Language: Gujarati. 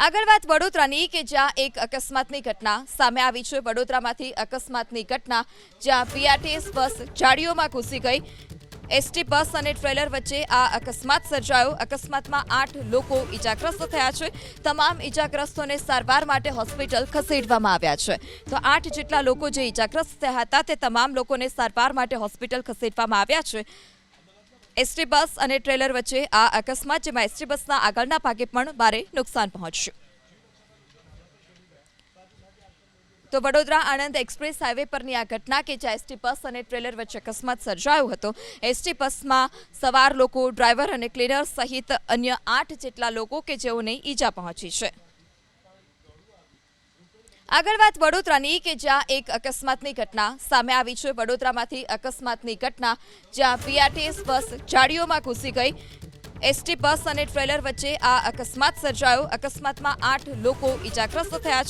આગળ વાત વડોદરાની કે જ્યાં એક અકસ્માતની ઘટના સામે આવી છે। વડોદરામાંથી અકસ્માતની ઘટના જ્યાં પીઆરટીએસ બસ ઝાડીઓમાં ઘૂસી ગઈ। એસટી બસ અને ટ્રેલર વચ્ચે આ અકસ્માત સર્જાયો। અકસ્માતમાં 8 લોકો ઈજાગ્રસ્ત થયા છે। તમામ ઈજાગ્રસ્તોને સારવાર માટે હોસ્પિટલ ખસેડવામાં આવ્યા છે। તો 8 જેટલા લોકો જે ઈજાગ્રસ્ત થયા હતા તે તમામ લોકોને સારવાર માટે હોસ્પિટલ ખસેડવામાં આવ્યા છે। એસટી બસ અને ટ્રેલર વચ્ચે આ અકસ્માત જેમાં એસટી બસના આગળના ભાગે પણ ભારે નુકસાન પહોંચ્યું। તો વડોદરા આણંદ એક્સપ્રેસ હાઈવે પરની આ ઘટના કે જ્યાં એસટી બસ અને ટ્રેલર વચ્ચે અકસ્માત સર્જાયો હતો। એસટી બસમાં સવાર લોકો, ડ્રાઈવર અને ક્લીનર સહિત અન્ય 8 જેટલા લોકો કે જેઓને ઈજા પહોંચી છે। આગળ વાત વડોદરાની કે જ્યાં એક અકસ્માતની ઘટના સામે આવી છે। વડોદરામાંથી અકસ્માતની ઘટના જ્યાં પીઆરટીએસ બસ ઝાડીઓમાં ઘૂસી ગઈ। એસટી બસ અને ટ્રેલર વચ્ચે આ અકસ્માત સર્જાયો। અકસ્માતમાં 8 લોકો ઈજાગ્રસ્ત થયા છે।